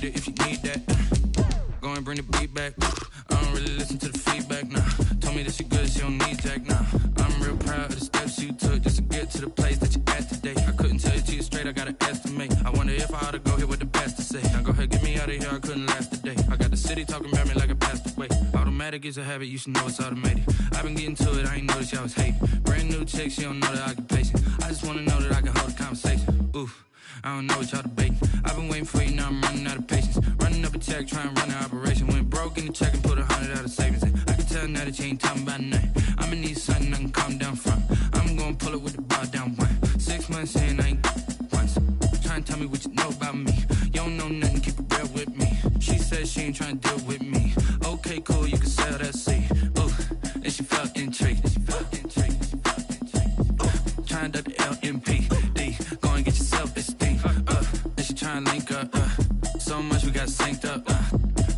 with it if you need that. Go and bring the beat back. I don't really listen to the feedback, nah. Told me that she good, she don't need Jack, nah. I'm real proud of the steps you took just to get to the place that you're at today. I couldn't tell you to you straight, I gotta estimate. I wonder if I ought to go here with the best to say. Now go ahead, get me out of here, I couldn't last today. I got the city talking about me like I passed away. Automatic is a habit, you should know it's automated. I've been getting to it, I ain't noticed y'all was hating. Brand new chick, she don't know the occupation. I just wanna know that I can hold a conversation. Oof. I don't know what y'all debating. I've been waiting for you, now I'm running out of patience. Running up a check, trying to run an operation. Went broke in the check and put 100 out of savings in. I can tell now that you ain't talking about nothing. I'ma need something I can calm down from. I'm gonna pull it with the bar down one. 6 months in, I ain't once. Trying to tell me what you know about me. You don't know nothing, keep it real with me. She said she ain't trying to deal with me. Okay, cool, you can sell that seed. Ooh, and she felt intrigued. Trying to the LMPD. Go and get yourself esteem. And she trying to link up. So much we got synced up.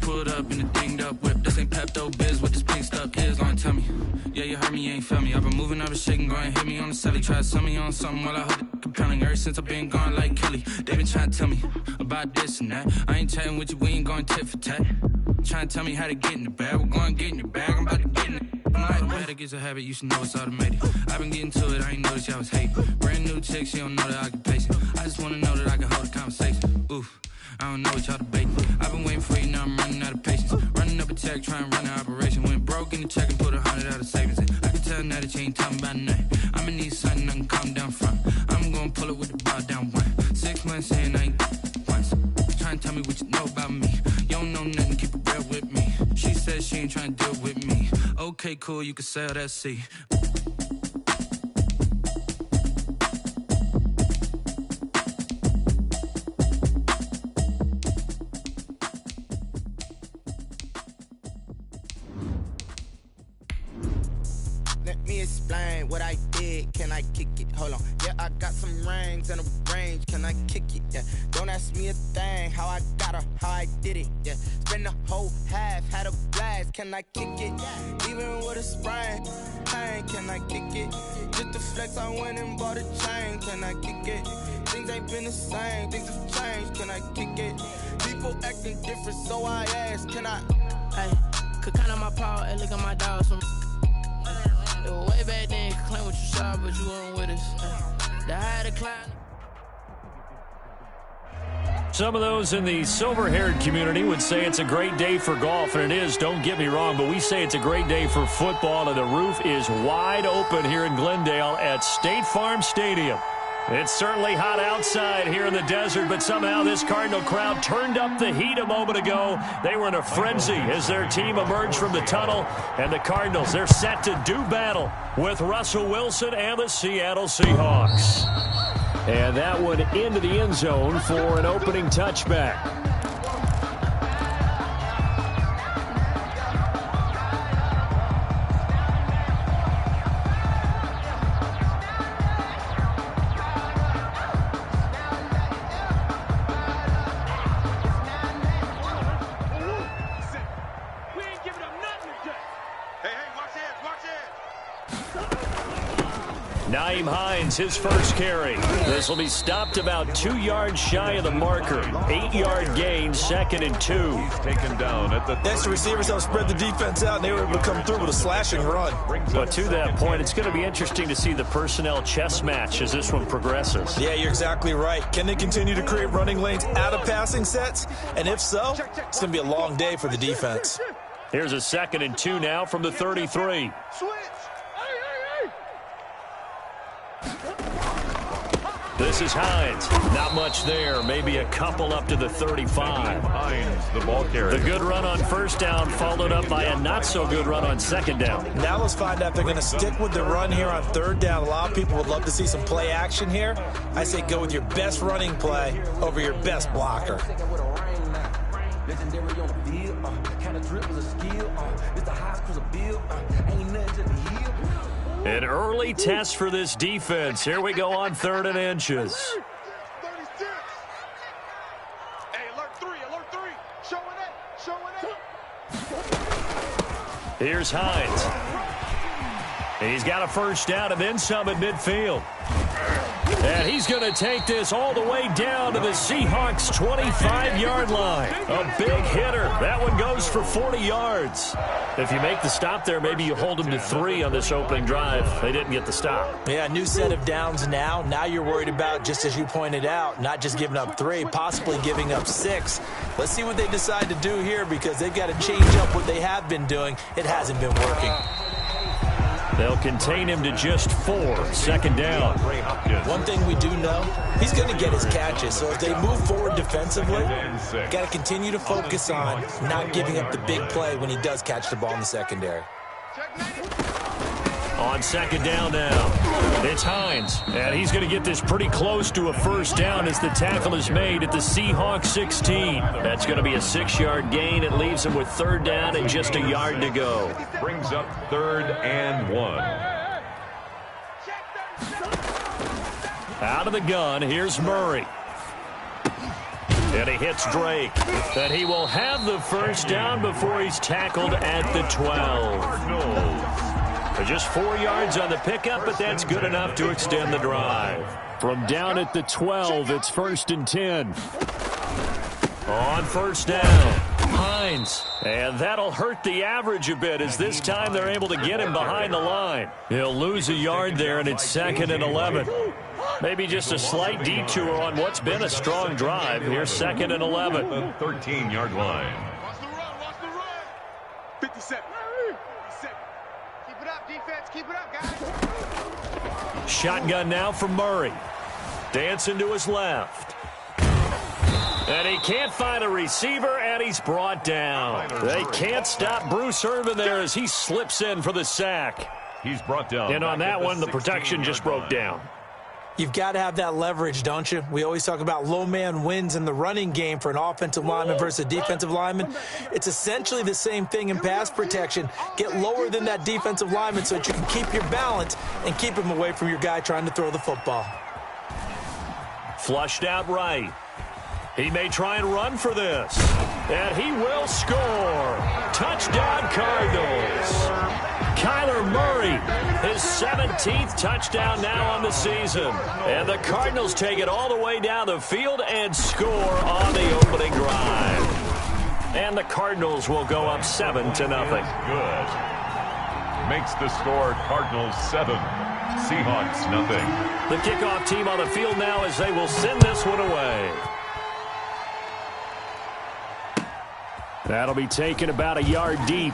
Pulled up in the dinged up whip. This ain't Pepto-Biz, what this pink stuff is. Gonna tell me. Yeah, you heard me, you ain't felt me. I've been moving, I've been shaking, go and hit me on the celly. Try to sell me on something while I hold it compelling. Ever since I've been gone like Kelly, they been trying to tell me about this and that. I ain't chatting with you, we ain't going tit for tat. Trying to tell me how to get in the bag. We're going to get in the bag, I'm about to get in it. Automatic is a habit, you should know it's automated. I've been getting to it, I ain't noticed y'all was hating. Brand new chick, she don't know the occupation. I just wanna know that I can hold a conversation. Oof, I don't know what y'all debating. I've been waiting for you, now I'm running out of patience. Running up a check, trying to run an operation. Went broke in the check and put 100 out of savings in. I can tell now that you ain't talking about nothing. I'ma need something I can calm down from. I'm gonna pull it with the bar down one. 6 months in, I ain't once. Trying to tell me what you know about me. You don't know nothing, keep it real with me. She said she ain't trying to deal with me. Okay, cool, you can sell that seed. Let me explain what I did. Can I kick it? Hold on. Yeah, I got some rings and a range. Can I kick it? Yeah. Don't ask me a thing. How I got her, how I did it. Yeah. Spend the whole half, had a blast. Can I kick it? Even with a sprain. Pain, can I kick it? Just to flex, I went and bought a chain. Can I kick it? Things ain't been the same. Things have changed. Can I kick it? People acting different, so I ask. Can I? Hey, could count on my power and look at my dogs from. Way back then, you could claim what you saw, but you weren't with us. The higher the climb. Some of those in the silver-haired community would say it's a great day for golf, and it is, don't get me wrong, but we say it's a great day for football, and the roof is wide open here in Glendale at State Farm Stadium. It's certainly hot outside here in the desert, but somehow this Cardinal crowd turned up the heat a moment ago. They were in a frenzy as their team emerged from the tunnel, and the Cardinals, they're set to do battle with Russell Wilson and the Seattle Seahawks. And that one into the end zone for an opening touchback. Naeem Hines, his first carry. This will be stopped about 2 yards shy of the marker. 8-yard gain, 2nd and 2. He's taken down at the extra receivers helped spread the defense out, and they were able to come through with a slashing run. But to that point, it's going to be interesting to see the personnel chess match as this one progresses. Yeah, you're exactly right. Can they continue to create running lanes out of passing sets? And if so, it's going to be a long day for the defense. Here's a 2nd and 2 now from the 33. This is Hines. Not much there. Maybe a couple up to the 35. Hines, the ball carrier. The good run on first down followed up by a not-so-good run on second down. Now let's find out if they're going to stick with the run here on third down. A lot of people would love to see some play action here. I say go with your best running play over your best blocker. Legendary on the field, kind of drip was a skill, it's the high school's a bill, ain't nothing to the heel. An early test for this defense. Here we go on 3rd and inches. 36. Hey, alert 3, showing it. Here's Hines. He's got a first down and then some at midfield. And he's going to take this all the way down to the Seahawks' 25-yard line. A big hitter. That one goes for 40 yards. If you make the stop there, maybe you hold them to 3 on this opening drive. They didn't get the stop. Yeah, new set of downs now. Now you're worried about, just as you pointed out, not just giving up 3, possibly giving up 6. Let's see what they decide to do here, because they've got to change up what they have been doing. It hasn't been working. They'll contain him to just 4, second down. One thing we do know, he's going to get his catches. So if they move forward defensively, got to continue to focus on not giving up the big play when he does catch the ball in the secondary. On second down now, it's Hines, and he's going to get this pretty close to a first down as the tackle is made at the Seahawks 16. That's going to be a 6-yard gain. It leaves him with third down and just a yard to go. Brings up 3rd and 1. Out of the gun, here's Murray. And he hits Drake. And he will have the first down before he's tackled at the 12. Just 4 yards on the pickup, but that's good enough to extend the drive. From down at the 12, it's 1st and 10. On first down, Hines. And that'll hurt the average a bit, as this time they're able to get him behind the line. He'll lose a yard there, and it's 2nd and 11. Maybe just a slight detour on what's been a strong drive. Here's 2nd and 11. 13-yard line. Watch the run. 57. Defense, keep it up, guys. Shotgun now for Murray. Dancing to his left. And he can't find a receiver, and he's brought down. They can't stop Bruce Irvin there as he slips in for the sack. He's brought down. And on that one, the protection just broke down. You've got to have that leverage, don't you? We always talk about low man wins in the running game for an offensive lineman versus a defensive lineman. It's essentially the same thing in pass protection. Get lower than that defensive lineman so that you can keep your balance and keep him away from your guy trying to throw the football. Flushed out right. He may try and run for this. And he will score. Touchdown, Cardinals. Kyler Murray, his 17th touchdown now on the season. And the Cardinals take it all the way down the field and score on the opening drive. And the Cardinals will go up 7-0. Good. Makes the score Cardinals 7, Seahawks 0. The kickoff team on the field now as they will send this one away. That'll be taken about a yard deep.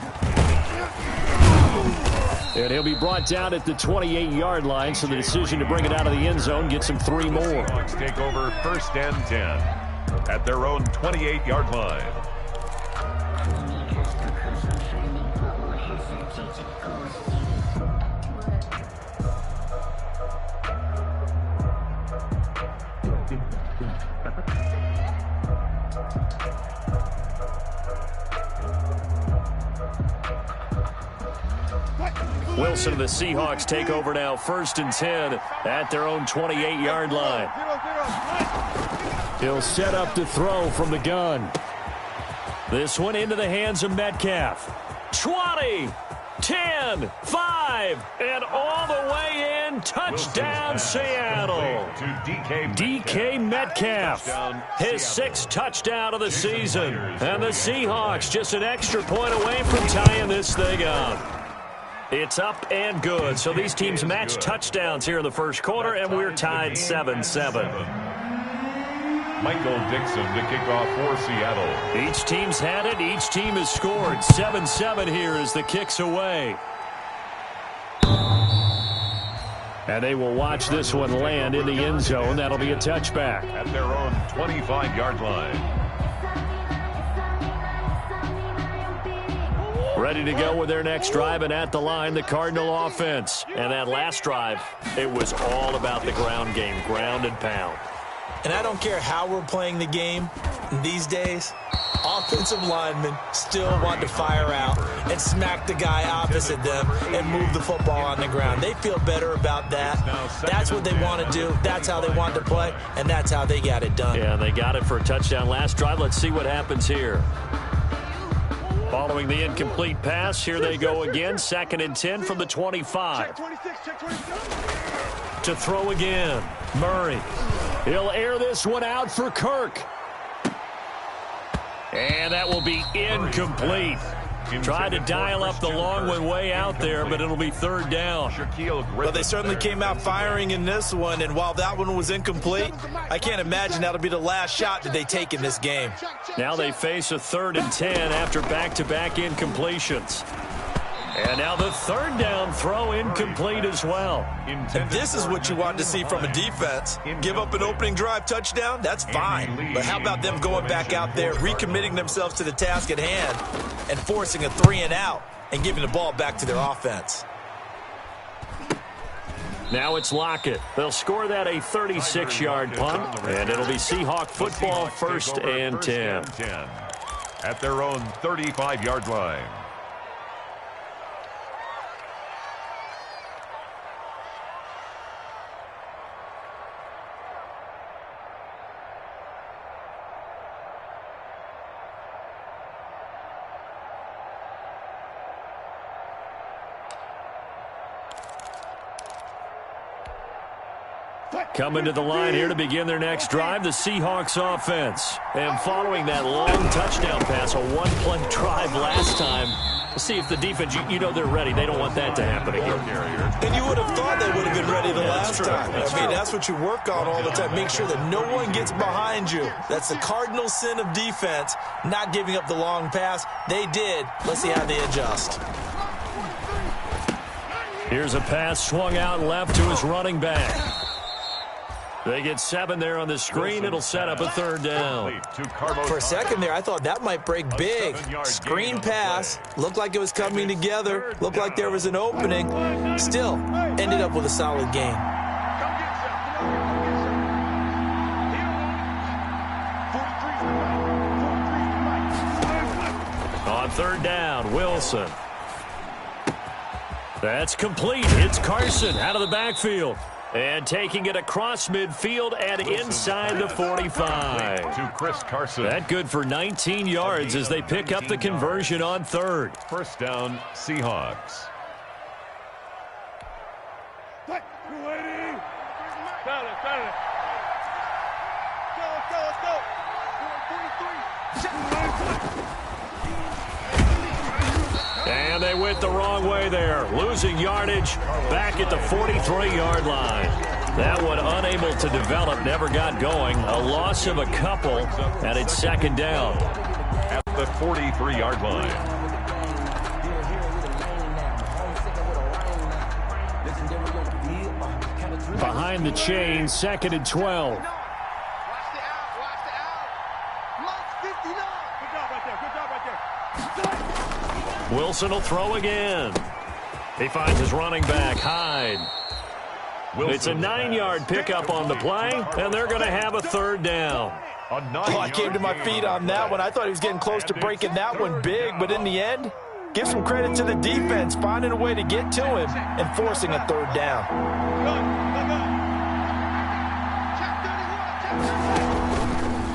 And he'll be brought down at the 28-yard line, so the decision to bring it out of the end zone gets him 3 more. Seahawks take over 1st and 10 at their own 28-yard line. Wilson and the Seahawks take over now, 1st and 10 at their own 28-yard line. He'll set up to throw from the gun. This one into the hands of Metcalf. 20, 10, 5, and all the way in. Touchdown, Seattle. DK Metcalf, his 6th touchdown of the season. And the Seahawks just an extra point away from tying this thing up. It's up and good. So these teams match touchdowns here in the first quarter, and we're tied 7-7. Michael Dixon to kick off for Seattle. Each team's had it. Each team has scored. 7-7 here as the kick's away. And they will watch this one land in the end zone. That'll be a touchback. At their own 25-yard line. Ready to go with their next drive, and at the line, the Cardinal offense. And that last drive, it was all about the ground game, ground and pound. And I don't care how we're playing the game these days, offensive linemen still want to fire out and smack the guy opposite them and move the football on the ground. They feel better about that. That's what they want to do. That's how they want to play, and that's how they got it done. Yeah, they got it for a touchdown last drive. Let's see what happens here. Following the incomplete pass, here they go again. 2nd and 10 from the 25. To throw again. Murray. He'll air this one out for Kirk. And that will be incomplete. Tried to dial up the long one way out there, but it'll be third down. Well, they certainly came out firing in this one, and while that one was incomplete, I can't imagine that'll be the last shot that they take in this game. Now they face a 3rd and 10 after back-to-back incompletions. And now the third down throw incomplete as well. And this is what you want to see from a defense. Give up an opening drive touchdown, that's fine. But how about them going back out there, recommitting themselves to the task at hand, and forcing a 3-and-out and giving the ball back to their offense. Now it's Lockett. They'll score that a 36-yard punt, and it'll be Seahawk football 1st and 10. At their own 35-yard line. Coming to the line here to begin their next drive, the Seahawks offense. And following that long touchdown pass, a one-play drive last time, let's see if the defense, you know they're ready. They don't want that to happen again. And you would have thought they would have been ready the last time. That's what you work on all the time. Make sure that no one gets behind you. That's the cardinal sin of defense, not giving up the long pass. They did. Let's see how they adjust. Here's a pass swung out left to his running back. They get 7 there on the screen. It'll set up a 3rd down. For a second there, I thought that might break big. Screen pass. Looked like it was coming together. Looked like there was an opening. Still, ended up with a solid gain. On 3rd down, Wilson. That's complete. It's Carson out of the backfield. And taking it across midfield and inside the 45. To Chris Carson. That good for 19 yards as they pick up the conversion on 3rd. 1st down, Seahawks. And they went the wrong way there, losing yardage back at the 43-yard line. That one unable to develop, never got going. A loss of a couple, and it's 2nd down. At the 43-yard line. Behind the chain, 2nd and 12. Watch the out. Watch the out. Look, 59. Good job right there. Good job right there. Wilson will throw again. He finds his running back, Hyde. It's a 9-yard pickup on the play, and they're going to have a 3rd down. I came to my feet on that one. I thought he was getting close to breaking that one big, but in the end, give some credit to the defense, finding a way to get to him and forcing a 3rd down.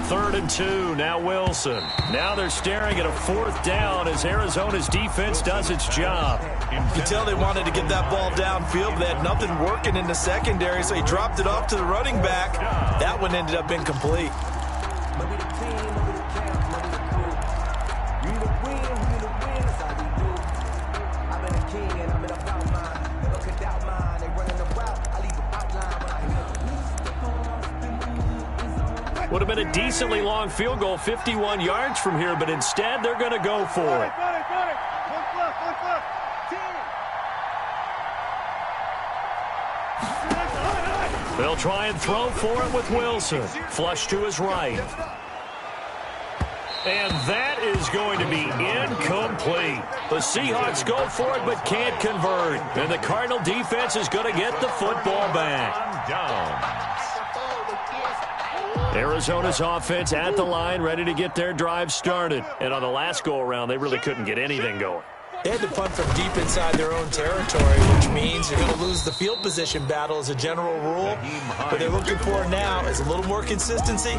3rd and 2, now Wilson. Now they're staring at a 4th down as Arizona's defense does its job. You can tell they wanted to get that ball downfield, but they had nothing working in the secondary, so he dropped it off to the running back. That one ended up incomplete. Would have been a decently long field goal, 51 yards from here, but instead they're going to go for it. They'll try and throw for it with Wilson. Flush to his right. And that is going to be incomplete. The Seahawks go for it but can't convert. And the Cardinal defense is going to get the football back. Arizona's offense at the line, ready to get their drive started. And on the last go-around, they really couldn't get anything going. They had to punt from deep inside their own territory, which means you're going to lose the field position battle as a general rule. What they're looking for now is a little more consistency,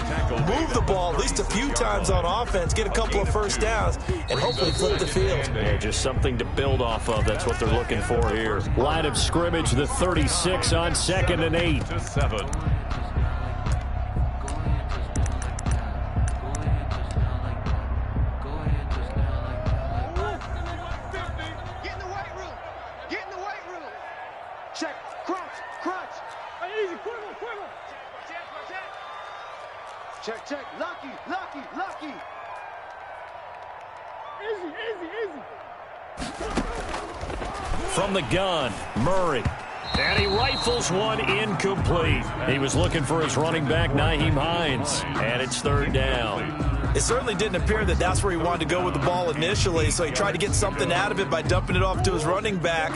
move the ball at least a few times on offense, get a couple of first downs, and hopefully flip the field. Yeah, just something to build off of. That's what they're looking for here. Line of scrimmage, the 36 on 2nd and 8. Easy. Easy, easy, easy. From the gun, Murray. And he rifles one incomplete. He was looking for his running back, Nyheim Hines. And it's third down. It certainly didn't appear that that's where he wanted to go with the ball initially, so he tried to get something out of it by dumping it off to his running back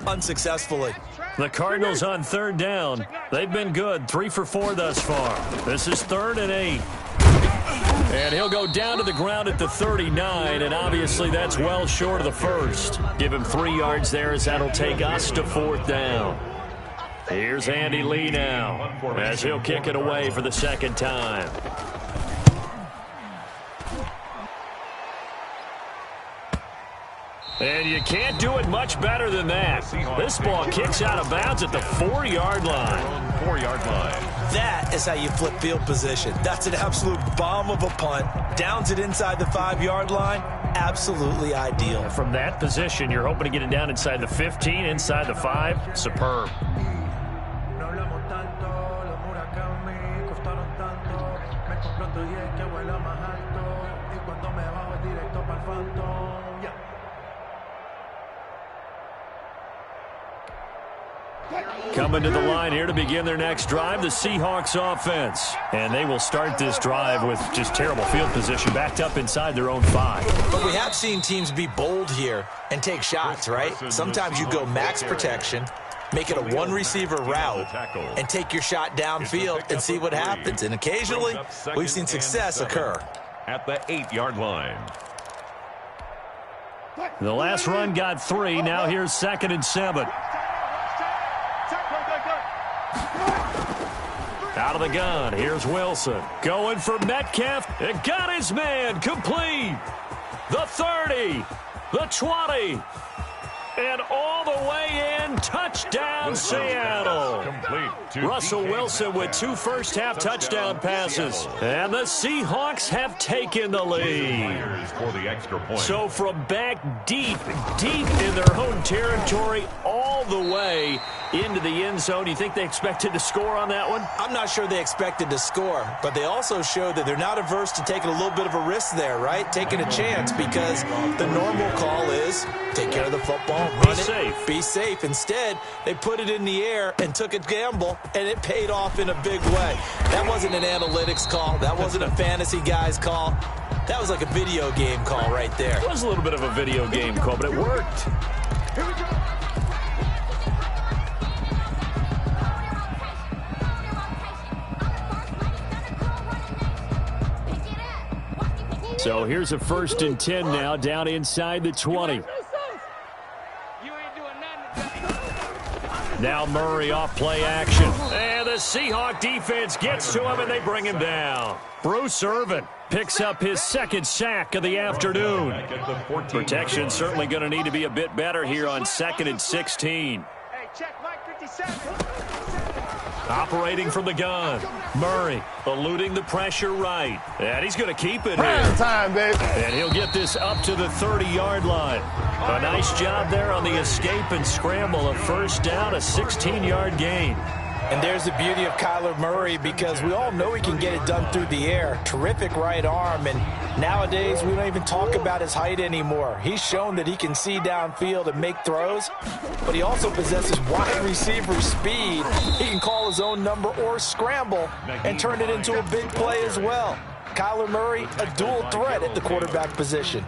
unsuccessfully. The Cardinals on third down. They've been good, 3 for 4 thus far. This is 3rd and 8. And he'll go down to the ground at the 39, and obviously that's well short of the first. Give him 3 yards there as that'll take us to 4th down. Here's Andy Lee now as he'll kick it away for the second time. And you can't do it much better than that. This ball kicks out of bounds at the 4-yard line. 4-yard line. That is how you flip field position. That's an absolute bomb of a punt. Downs it inside the 5-yard line. Absolutely ideal. From that position, you're hoping to get it down inside the 15, inside the 5. Superb. Coming to the line here to begin their next drive, the Seahawks offense. And they will start this drive with just terrible field position, backed up inside their own 5. But we have seen teams be bold here and take shots, right? Sometimes you go max protection, make it a one-receiver route, and take your shot downfield and see what happens. And occasionally, we've seen success occur. At the 8-yard line. The last run got 3. Now here's 2nd and 7. Out of the gun, here's Wilson. Going for Metcalf. It got his man. Complete. The 30. The 20. And all the way in. Touchdown, Seattle. Russell Wilson with 2 first-half touchdown passes. And the Seahawks have taken the lead. So from back deep in their own territory, all the way into the end zone. Do you think they expected to score on that one? I'm not sure they expected to score, but they also showed that they're not averse to taking a little bit of a risk there, right? Taking a chance, because the normal call is take care of the football, run it, be safe. Instead, they put it in the air and took a gamble, and it paid off in a big way. That wasn't an analytics call. That wasn't a fantasy guy's call. That was like a video game call right there. It was a little bit of a video game call, but it worked. Here we go. So here's a 1st and 10 now, down inside the 20. Now Murray off play action. And the Seahawk defense gets to him, and they bring him down. Bruce Irvin picks up his 2nd sack of the afternoon. Protection certainly going to need to be a bit better here on 2nd and 16. Hey, check Mike 57. Operating from the gun. Murray eluding the pressure right. And he's going to keep it Prime here. time, baby. And he'll get this up to the 30-yard line. A nice job there on the escape and scramble. A 1st down, a 16-yard gain. And there's the beauty of Kyler Murray, because we all know he can get it done through the air. Terrific right arm, and nowadays we don't even talk about his height anymore. He's shown that he can see downfield and make throws, but he also possesses wide receiver speed. He can call his own number or scramble and turn it into a big play as well. Kyler Murray, a dual threat at the quarterback position.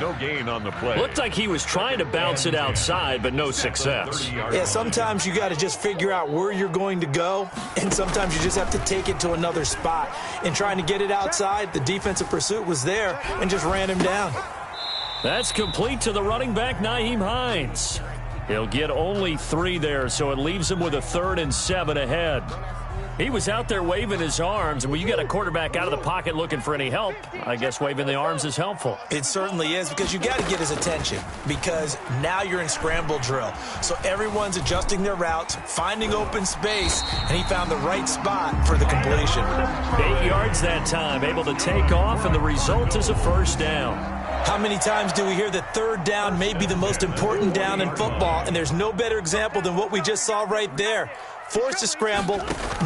No gain on the play. Looked like he was trying to bounce it outside, but no success. Yeah, sometimes you got to just figure out where you're going to go, and sometimes you just have to take it to another spot. In trying to get it outside, the defensive pursuit was there and just ran him down. That's complete to the running back, Nyheim Hines. He'll get only 3 there, so it leaves him with a 3rd and 7 ahead. He was out there waving his arms, and when you got a quarterback out of the pocket looking for any help, I guess waving the arms is helpful. It certainly is, because you got to get his attention, because now you're in scramble drill. So everyone's adjusting their routes, finding open space, and he found the right spot for the completion. 8 yards that time, able to take off, and the result is a 1st down. How many times do we hear that 3rd down may be the most important down in football, and there's no better example than what we just saw right there. forced to scramble,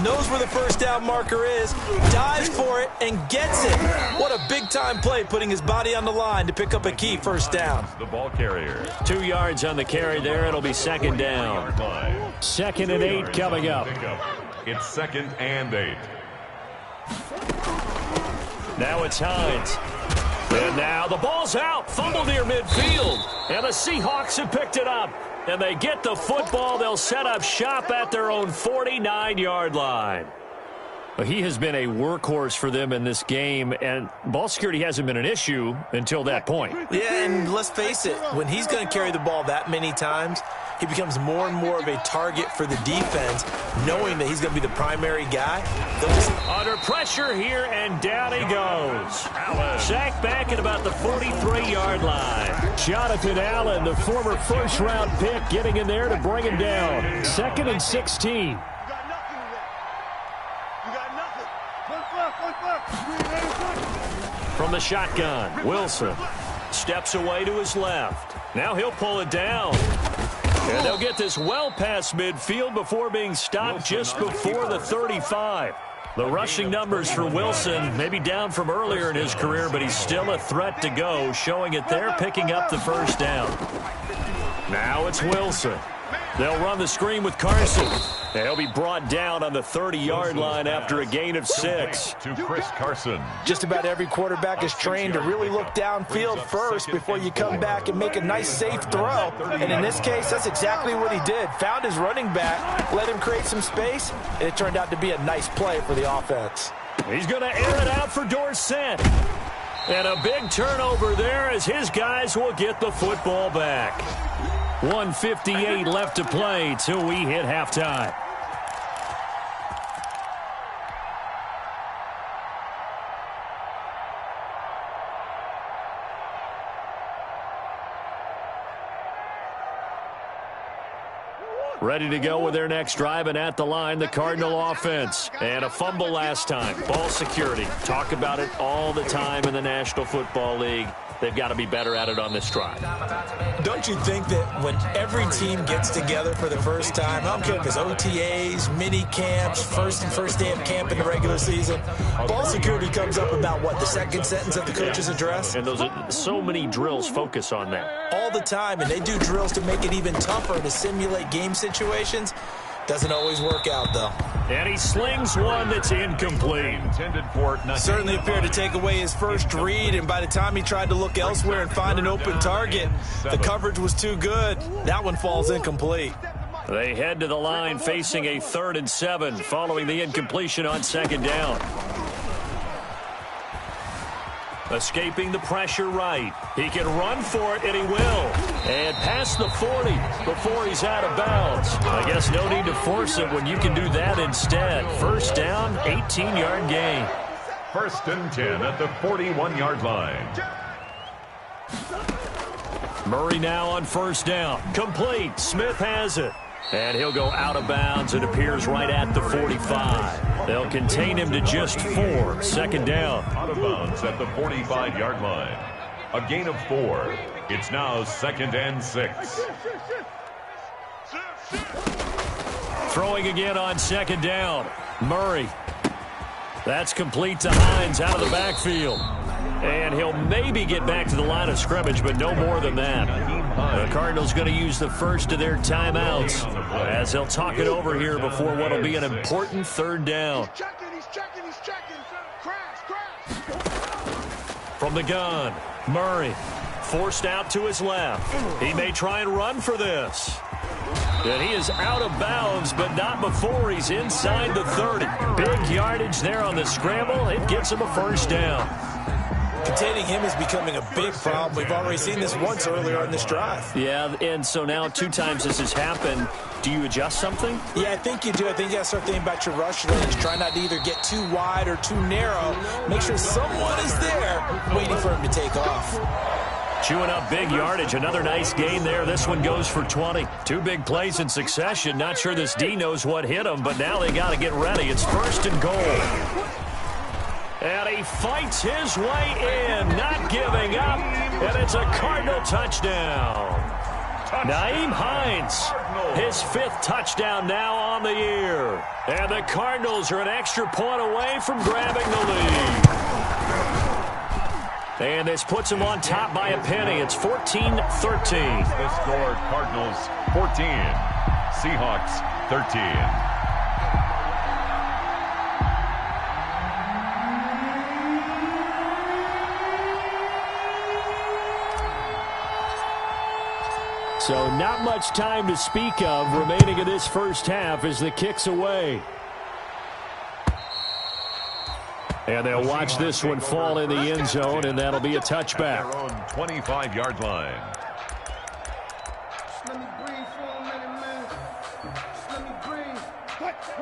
knows where the first down marker is, dives for it, and gets it. What a big-time play, putting his body on the line to pick up a key first down. The ball carrier. 2 yards on the carry there. It'll be second down. 2nd and 8 coming up. It's 2nd and 8. Now it's Hines. And now the ball's out. Fumble near midfield. And the Seahawks have picked it up. And they get the football. They'll set up shop at their own 49-yard line. He has been a workhorse for them in this game, and ball security hasn't been an issue until that point. Yeah, and let's face it, when he's going to carry the ball that many times, he becomes more and more of a target for the defense, knowing that he's going to be the primary guy. Under pressure here, and down he goes. Sacked back at about the 43-yard line. Jonathan Allen, the former first-round pick, getting in there to bring him down. 2nd and 16. From the shotgun, Wilson steps away to his left. Now he'll pull it down. And they'll get this well past midfield before being stopped just before the 35. The rushing numbers for Wilson may be down from earlier in his career, but he's still a threat to go, showing it there, picking up the first down. Now it's Wilson. They'll run the screen with Carson. And he'll be brought down on the 30-yard line after a gain of 6. To Chris Carson. Just about every quarterback is trained to really look downfield first before you come back and make a nice, safe throw. And in this case, that's exactly what he did. Found his running back, let him create some space, and it turned out to be a nice play for the offense. He's going to air it out for Dorsett. And a big turnover there as his guys will get the football back. 1:58 left to play till we hit halftime. Ready to go with their next drive, and at the line, the Cardinal offense. And a fumble last time. Ball security. Talk about it all the time in the National Football League. They've got to be better at it on this drive. Don't you think that when every team gets together for the first time, I don't care if it's OTAs, mini camps, first day of camp in the regular season, ball security comes up about, what, the second sentence of the coach's address? And those are so many drills focus on that. All the time, and they do drills to make it even tougher to simulate game situations. Doesn't always work out, though. And he slings one that's incomplete. Certainly appeared to take away his first read, and by the time he tried to look elsewhere and find an open target, the coverage was too good. That one falls incomplete. They head to the line facing a 3rd and 7 following the incompletion on 2nd down. Escaping the pressure right. He can run for it, and he will. And past the 40 before he's out of bounds. I guess no need to force it when you can do that instead. First down, 18-yard gain. 1st and 10 at the 41-yard line. Murray now on 1st down. Complete. Smith has it. And he'll go out of bounds. It appears right at the 45. They'll contain him to just 4. 2nd down. Out of bounds at the 45-yard line. A gain of 4. It's now 2nd and 6. Throwing again on 2nd down. Murray. That's complete to Hines out of the backfield. And he'll maybe get back to the line of scrimmage, but no more than that. The Cardinals going to use the first of their timeouts as they'll talk it over here before what will be an important 3rd down. He's checking. Crash. From the gun, Murray forced out to his left. He may try and run for this. And he is out of bounds, but not before he's inside the 30. Big yardage there on the scramble. It gets him a 1st down. Containing him is becoming a big problem. We've already seen this once earlier in this drive. Yeah, and so now 2 times this has happened. Do you adjust something? Yeah, I think you do. I think you got to start thinking about your rush lanes. Try not to either get too wide or too narrow. Make sure someone is there waiting for him to take off. Chewing up big yardage. Another nice gain there. This one goes for 20. 2 big plays in succession. Not sure this D knows what hit him, but now they got to get ready. It's 1st and goal. And he fights his way in, not giving up. And it's a Cardinal touchdown. Nyheim Hines, his 5th touchdown now on the year. And the Cardinals are an extra point away from grabbing the lead. And this puts them on top by a penny. It's 14-13. The score, Cardinals 14, Seahawks 13. So not much time to speak of remaining in this first half as the kick's away. And they'll watch this one fall in the end zone, and that'll be a touchback. At their own 25-yard line.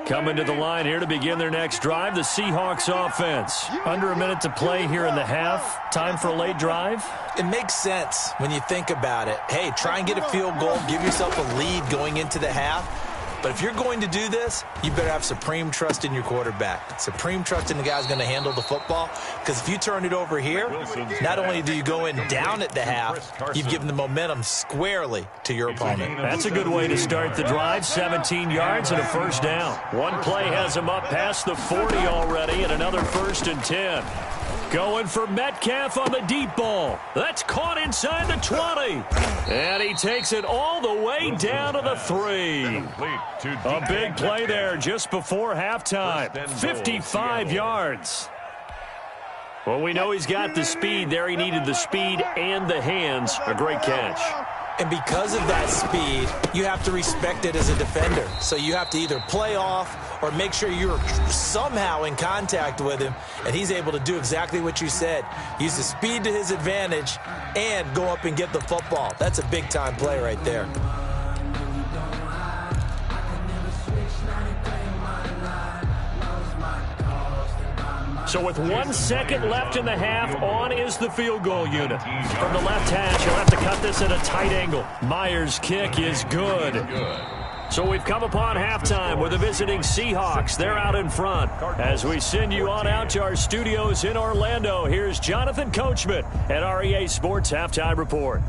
Coming to the line here to begin their next drive, the Seahawks offense. Under a minute to play here in the half. Time for a late drive? It makes sense when you think about it. Hey, try and get a field goal, give yourself a lead going into the half. But if you're going to do this, you better have supreme trust in your quarterback. Supreme trust in the guy who's going to handle the football. Because if you turn it over here, not only do you go in down at the half, you've given the momentum squarely to your opponent. That's a good way to start the drive. 17 yards and a first down. One play has him up past the 40 already, and another 1st and 10. Going for Metcalf on the deep ball. That's caught inside the 20. And he takes it all the way down to the 3. A big play there just before halftime. 55 yards. Well, we know he's got the speed there. He needed the speed and the hands. A great catch. And because of that speed, you have to respect it as a defender. So you have to either play off or make sure you're somehow in contact with him, and he's able to do exactly what you said. Use the speed to his advantage and go up and get the football. That's a big-time play right there. So with 1 second left in the half, on is the field goal unit. From the left hash, he'll have to cut this at a tight angle. Myers' kick is good. So we've come upon halftime with the visiting Seahawks. They're out in front. As we send you on out to our studios in Orlando, here's Jonathan Coachman at REA Sports Halftime Report.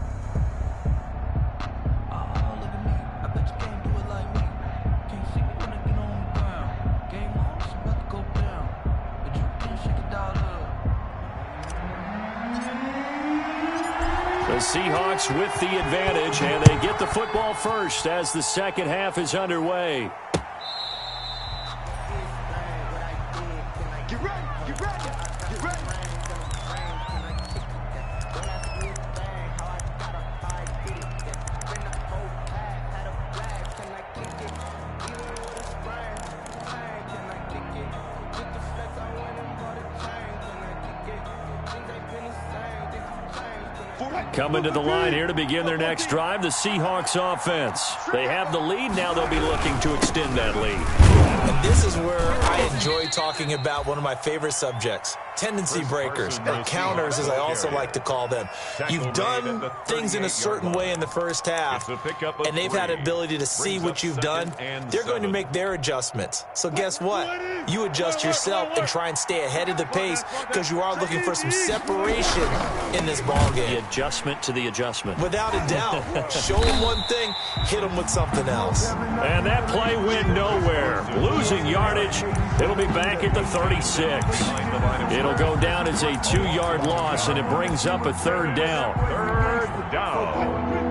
Seahawks with the advantage, and they get the football first as the second half is underway. Get ready, get ready, get ready. Coming to the line here to begin their next drive, the Seahawks offense. They have the lead. Now they'll be looking to extend that lead. And this is where I enjoy talking about one of my favorite subjects, tendency breakers, or counters as I also like to call them. You've done things in a certain way in the first half, and they've had the ability to see what you've done. They're going to make their adjustments. So guess what? You adjust yourself and try and stay ahead of the pace because you are looking for some separation in this ball game. The adjustment to the adjustment. Without a doubt. Show them one thing, hit them with something else. And that play went nowhere. Losing yardage. It'll be back at the 36. It'll go down as a 2-yard loss, and it brings up a 3rd down. 3rd down.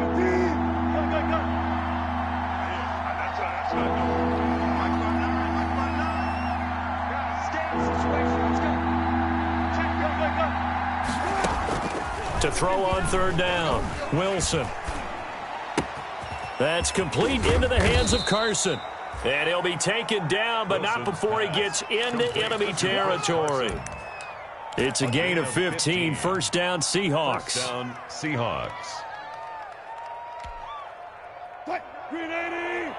To throw on 3rd down, Wilson. That's complete into the hands of Carson. And he'll be taken down, but not before he gets into enemy territory. It's a gain of 15, 1st down Seahawks. 1st down Seahawks. Green 80.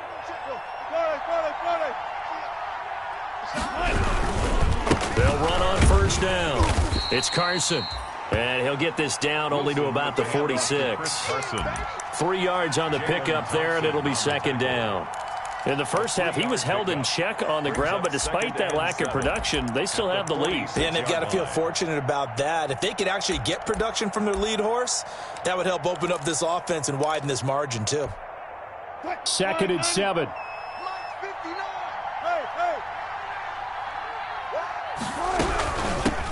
They'll run on 1st down. It's Carson. And he'll get this down only to about the 46. 3 yards on the pickup there, and it'll be 2nd down. In the first half, he was held in check on the ground, but despite that lack of production, they still have the lead. And they've got to feel fortunate about that. If they could actually get production from their lead horse, that would help open up this offense and widen this margin too. 2nd and 7.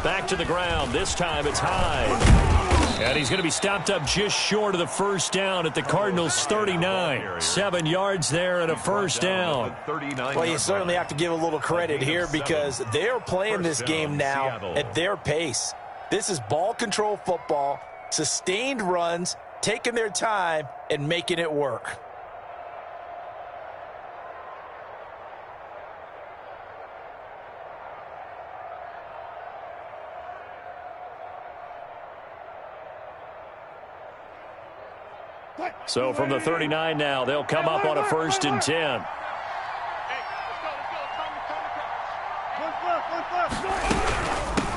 Back to the ground. This time it's Hyde. And he's going to be stopped up just short of the first down at the Cardinals' 39. 7 yards there and a first down. Well, you certainly have to give a little credit here because they're playing this game now at their pace. This is ball control football, sustained runs, taking their time, and making it work. So from the 39 now, they'll come up on a 1st and 10.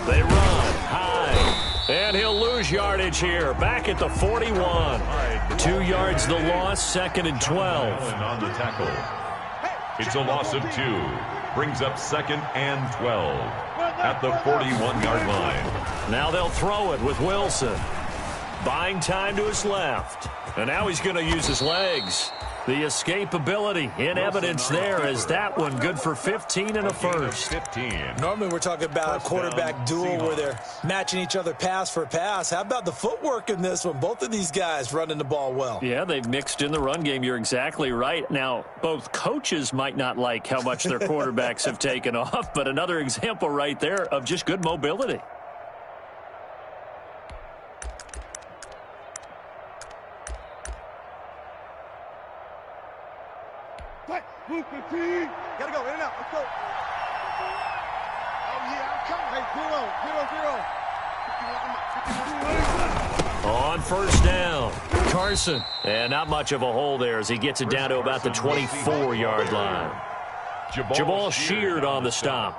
They run high, and he'll lose yardage here. Back at the 41. 2 yards the loss, 2nd and 12. On the tackle. It's a loss of 2. Brings up 2nd and 12 at the 41-yard line. Now they'll throw it with Wilson. Buying time to his left. And now he's going to use his legs. The escapability in evidence there as that one good for 15 and a first. 15. Normally we're talking about a quarterback duel where they're matching each other pass for pass. How about the footwork in this one? Both of these guys running the ball well. Yeah, they've mixed in the run game. You're exactly right. Now, both coaches might not like how much their quarterbacks have taken off, but another example right there of just good mobility. Gotta go, in and out, let's go. Oh, yeah, I'm coming. Hey, 0, 0, 0. On first down, Carson. And not much of a hole there as he gets it down to about the 24-yard line. Jabal Sheard on the stop.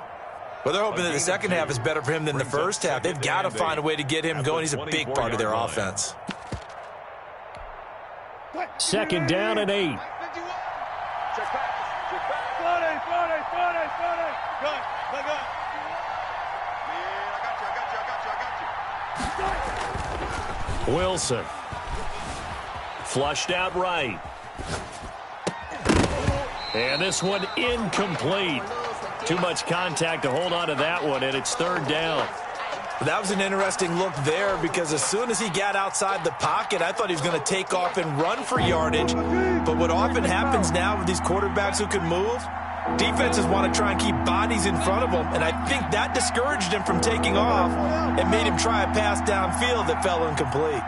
Well, they're hoping that the second half is better for him than the first half. They've got to find a way to get him going. He's a big part of their offense. 2nd down and 8. Wilson. Flushed out right. And this one incomplete. Too much contact to hold on to that one, and it's 3rd down. That was an interesting look there because as soon as he got outside the pocket, I thought he was going to take off and run for yardage. But what often happens now with these quarterbacks who can move, defenses want to try and keep bodies in front of them, and I think that discouraged him from taking off and made him try a pass downfield that fell incomplete.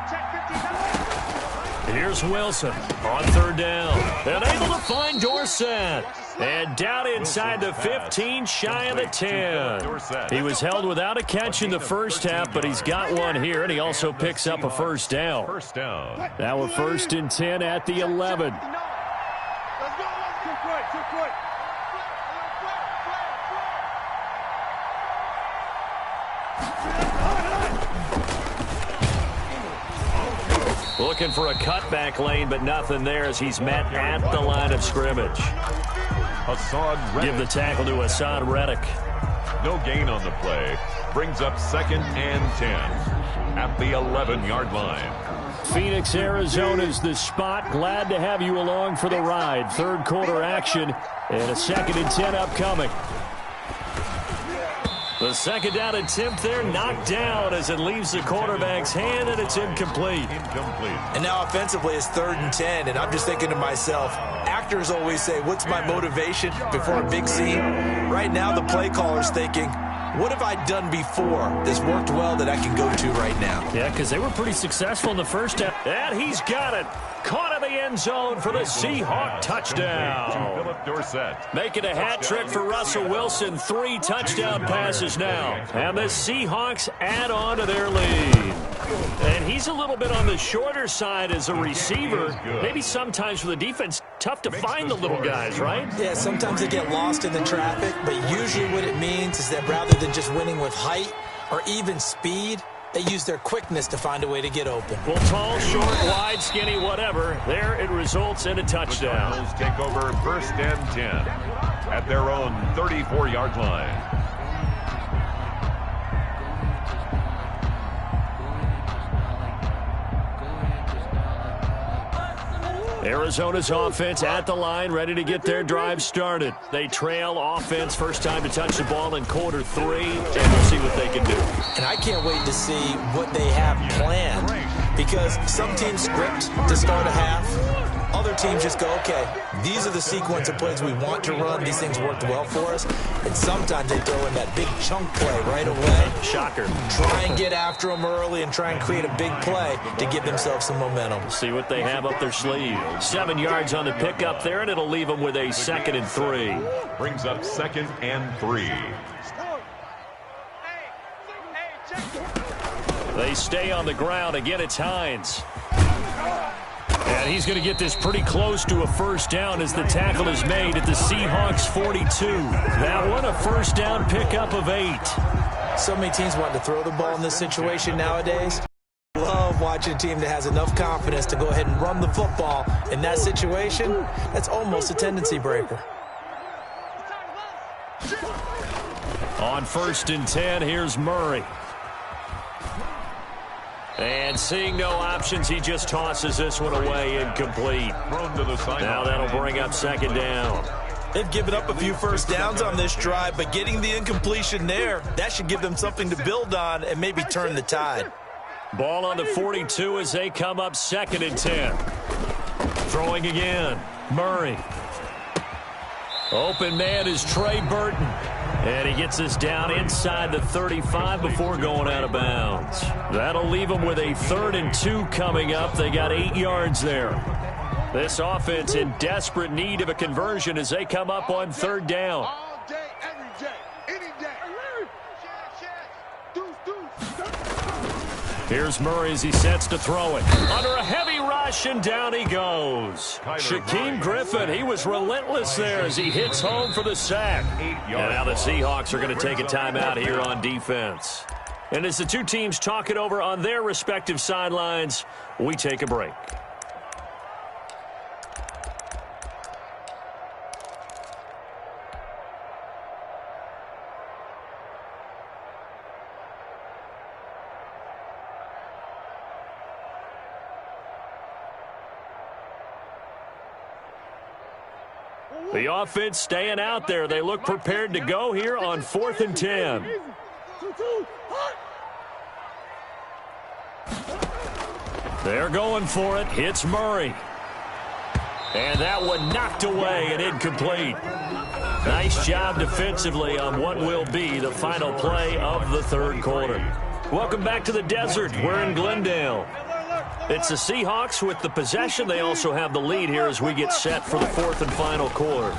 Here's Wilson on 3rd down. And able to find Dorsett. And down inside the 15, shy of the 10. He was held without a catch in the first half, but he's got one here, and he also picks up a first down. Now a 1st and 10 at the 11. Looking for a cutback lane, but nothing there as he's met at the line of scrimmage. Give the tackle to Hassan Reddick. No gain on the play. Brings up 2nd and 10 at the 11-yard line. Phoenix, Arizona's the spot. Glad to have you along for the ride. 3rd quarter action and a 2nd and 10 upcoming. The 2nd down attempt there knocked down as it leaves the quarterback's hand, and it's incomplete. And now offensively it's 3rd and 10, and I'm just thinking to myself, actors always say, what's my motivation before a big scene? Right now the play caller's thinking, what have I done before that's worked well that I can go to right now? Yeah, because they were pretty successful in the first half. And he's got it. Caught in the end zone for the Seahawk touchdown. Making a hat trick for Russell Wilson. 3 touchdown passes now. And the Seahawks add on to their lead. And he's a little bit on the shorter side as a receiver. Maybe sometimes for the defense, tough to find the little guys, right? Yeah, sometimes they get lost in the traffic, but usually what it means is that rather than just winning with height or even speed, They use their quickness to find a way to get open. Well, tall, short, wide, skinny, whatever. There it results in a touchdown. The Cardinals take over 1st and 10 at their own 34-yard line. Arizona's offense at the line, ready to get their drive started. They trail offense, first time to touch the ball in quarter 3, and we'll see what they can do. And I can't wait to see what they have planned, because some teams script to start a half. Other teams just go, okay, these are the sequence of plays we want to run. These things worked well for us. And sometimes they throw in that big chunk play right away. Shocker. Try and get after them early and try and create a big play to give themselves some momentum. See what they have up their sleeve. 7 yards on the pickup there, and it'll leave them with a 2nd and 3. Brings up 2nd and 3. They stay on the ground. Again, it's Hines. And he's going to get this pretty close to a first down as the tackle is made at the Seahawks 42. That one, a first down pickup of 8. So many teams want to throw the ball in this situation nowadays. Love watching a team that has enough confidence to go ahead and run the football. In that situation, that's almost a tendency breaker. On 1st and 10, here's Murray. And seeing no options, he just tosses this one away, incomplete. Now that'll bring up 2nd down. They've given up a few first downs on this drive, but getting the incompletion there, that should give them something to build on and maybe turn the tide. Ball on the 42 as they come up 2nd and 10. Throwing again, Murray. Open man is Trey Burton. And he gets us down inside the 35 before going out of bounds. That'll leave them with a 3rd and 2 coming up. They got 8 yards there. This offense in desperate need of a conversion as they come up on 3rd down. All day, every day, any day. Here's Murray as he sets to throw it. Under a heavy rush, and down he goes. Shaquem Griffin, he was relentless there as he hits home for the sack. And now the Seahawks are going to take a timeout here on defense. And as the two teams talk it over on their respective sidelines, we take a break. The offense staying out there. They look prepared to go here on 4th and 10. They're going for it. Hits Murray. And that one knocked away and incomplete. Nice job defensively on what will be the final play of the 3rd quarter. Welcome back to the desert. We're in Glendale. It's the Seahawks with the possession. They also have the lead here as we get set for the 4th and final quarter.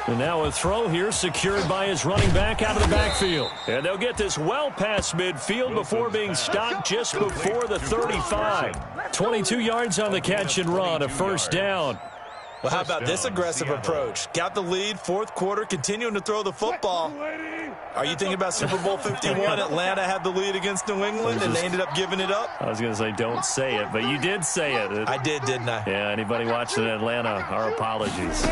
And now a throw here secured by his running back out of the backfield. And they'll get this well past midfield before being stopped just before the 35. 22 yards on the catch and run, a first down. Well, how about this aggressive approach? Got the lead, 4th quarter, continuing to throw the football. Are you thinking about Super Bowl 51? Atlanta had the lead against New England, and they ended up giving it up? I was going to say don't say it, but you did say it. I did, didn't I? Yeah, anybody watching Atlanta, our apologies.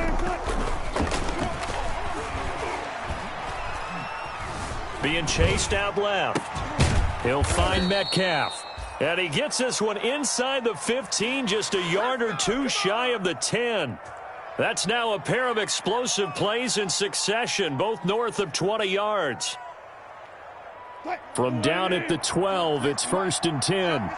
Being chased out left. He'll find Metcalf. And he gets this one inside the 15, just a yard or two shy of the 10. That's now a pair of explosive plays in succession, both north of 20 yards. From down at the 12, it's 1st and 10.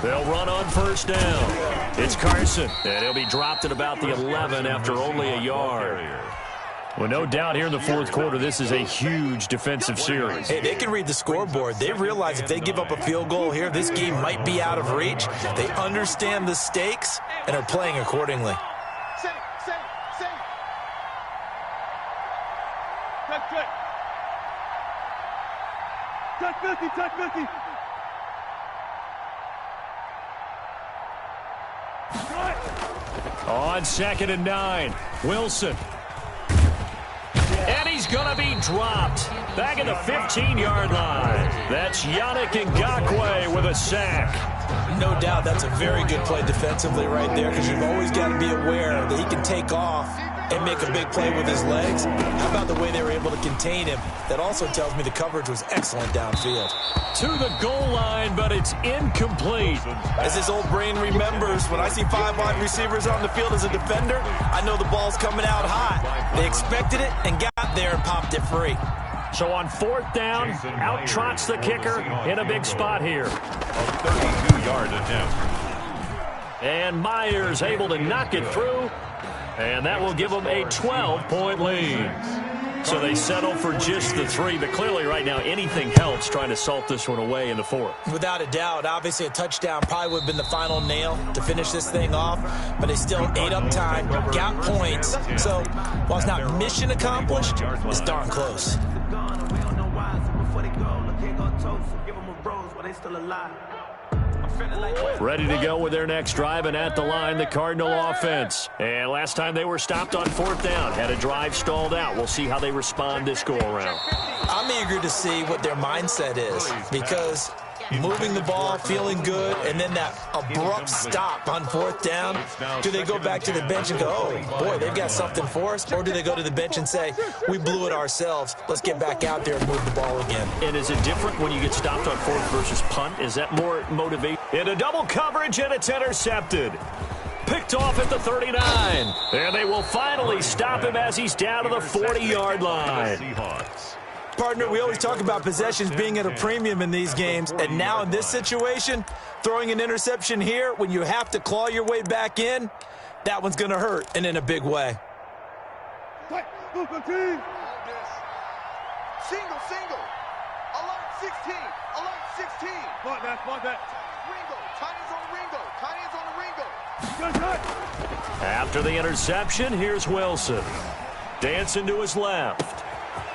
They'll run on 1st down. It's Carson, and he'll be dropped at about the 11 after only a yard. Well, no doubt here in the 4th quarter, this is a huge defensive series. Hey, they can read the scoreboard. They realize if they give up a field goal here, this game might be out of reach. They understand the stakes and are playing accordingly. Touch 50, touch 50. On 2nd and 9, Wilson. And he's going to be dropped. Back at the 15-yard line. That's Yannick Ngakoue with a sack. No doubt that's a very good play defensively right there, because you've always got to be aware that he can take off and make a big play with his legs. How about the way they were able to contain him? That also tells me the coverage was excellent downfield. To the goal line, but it's incomplete. As his old brain remembers, when I see 5 wide receivers on the field as a defender, I know the ball's coming out hot. They expected it and got there and popped it free. So on 4th down, out trots the kicker in a big spot here. A 32-yard attempt. And Myers able to knock it through, and that will give them a 12-point lead. So they settle for just the 3, but clearly right now anything helps trying to salt this one away in the 4th. Without a doubt, obviously a touchdown probably would have been the final nail to finish this thing off, but they still ate up time, got points. So while it's not mission accomplished, it's darn close. Ready to go with their next drive, and at the line, the Cardinal offense. And last time they were stopped on 4th down, had a drive stalled out. We'll see how they respond this go-around. I'm eager to see what their mindset is, because moving the ball, feeling good, and then that abrupt stop on 4th down, do they go back to the bench and go, oh, boy, they've got something for us? Or do they go to the bench and say, we blew it ourselves, let's get back out there and move the ball again? And is it different when you get stopped on 4th versus punt? Is that more motivating? In a double coverage, and it's intercepted. Picked off at the 39. And they will finally stop him as he's down to the 40-yard line. Partner, we always talk about possessions being at a premium in these games, and now in this situation, throwing an interception here when you have to claw your way back in, that one's going to hurt, and in a big way. Single, single. Alert 16. Alert 16. Block that. Ringo. Tight ends on the Ringo. Tight ends on the Ringo. After the interception, here's Wilson. Dancing to his left.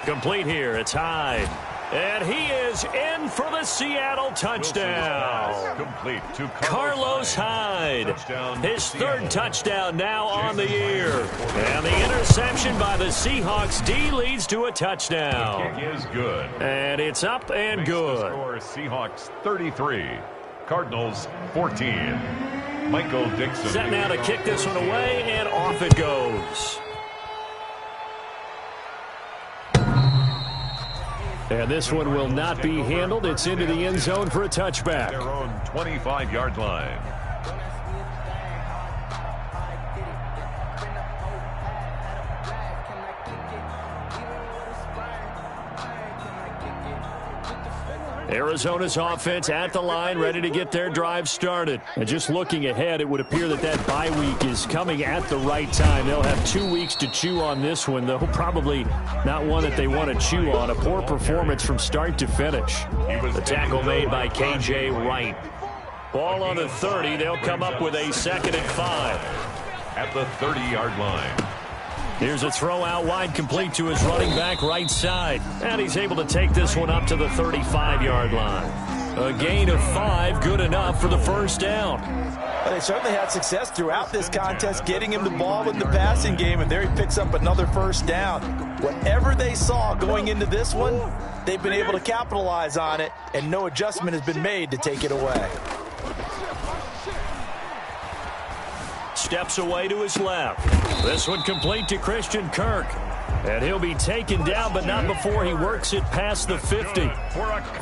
Complete here. It's Hyde. And he is in for the Seattle touchdown. Complete to Carlos Hyde. His 3rd touchdown now on the year. And the interception by the Seahawks D leads to a touchdown. The kick is good. And it's up and good. Score Seahawks 33. Cardinals 14. Michael Dixon. Set now to kick this one away, and off it goes. And this one will not be handled. It's into the end zone for a touchback. Their own 25-yard line. Arizona's offense at the line, ready to get their drive started. And just looking ahead, it would appear that that bye week is coming at the right time. They'll have 2 weeks to chew on this one, though probably not one that they want to chew on. A poor performance from start to finish. The tackle made by K.J. Wright. Ball on the 30. They'll come up with a 2nd and 5. At the 30-yard line. Here's a throw out wide, complete to his running back right side. And he's able to take this one up to the 35-yard line. A gain of 5, good enough for the 1st down. Well, they certainly had success throughout this contest, getting him the ball in the passing game, and there he picks up another 1st down. Whatever they saw going into this one, they've been able to capitalize on it, and no adjustment has been made to take it away. Steps away to his left. This one complete to Christian Kirk. And he'll be taken down, but not before he works it past the 50.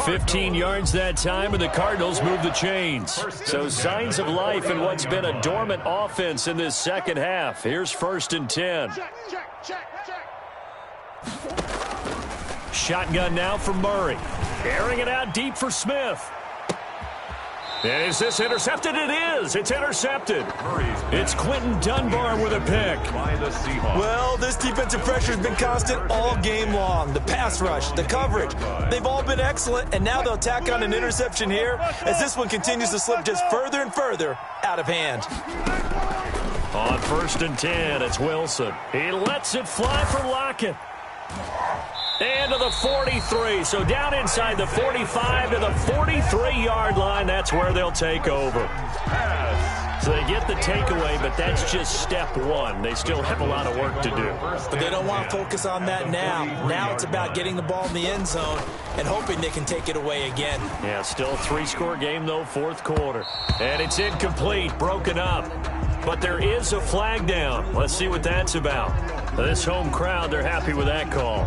15 yards that time, and the Cardinals move the chains. So signs of life in what's been a dormant offense in this second half. Here's 1st and 10. Shotgun now for Murray. Airing it out deep for Smith. And is this intercepted? It is. It's intercepted. It's Quentin Dunbar with a pick. Well, this defensive pressure has been constant all game long. The pass rush, the coverage, they've all been excellent, and now they'll tack on an interception here as this one continues to slip just further and further out of hand. On 1st and 10, it's Wilson. He lets it fly for Lockett. And to the 43, so down inside the 45 to the 43-yard line. That's where they'll take over. So they get the takeaway, but that's just step one. They still have a lot of work to do. But they don't want to focus on that now. Now it's about getting the ball in the end zone and hoping they can take it away again. Yeah, still a 3-score game, though, fourth quarter. And it's incomplete, broken up. But there is a flag down. Let's see what that's about. This home crowd, they're happy with that call.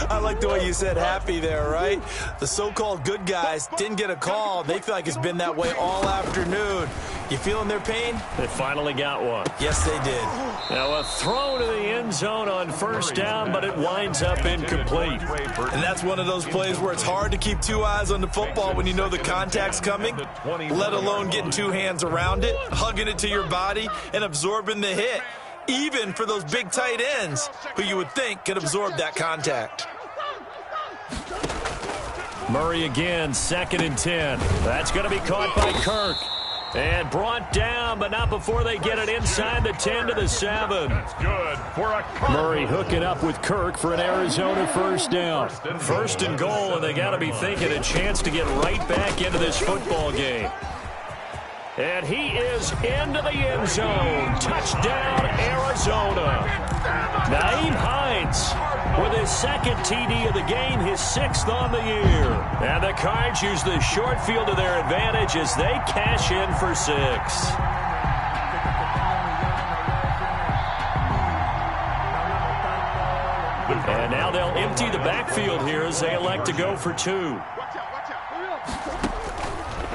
I like the way you said happy there, right? The so-called good guys didn't get a call. They feel like it's been that way all afternoon. You feeling their pain? They finally got one. Yes, they did. Now a throw to the end zone on first down, but it winds up incomplete. And that's one of those plays where it's hard to keep two eyes on the football when you know the contact's coming, let alone getting two hands around it, hugging it to your body, and absorbing the hit, even for those big tight ends who you would think could absorb that contact. Murray again, 2nd and 10. That's going to be caught by Kirk. And brought down, but not before they get it inside the 10 to the 7. That's good for a Murray hooking up with Kirk for an Arizona first down. First and goal, and they got to be thinking a chance to get right back into this football game. And he is into the end zone. Touchdown, Arizona. Nyheim Hines with his 2nd TD of the game, his 6th on the year. And the Cards use the short field to their advantage as they cash in for 6. And now they'll empty the backfield here as they elect to go for 2.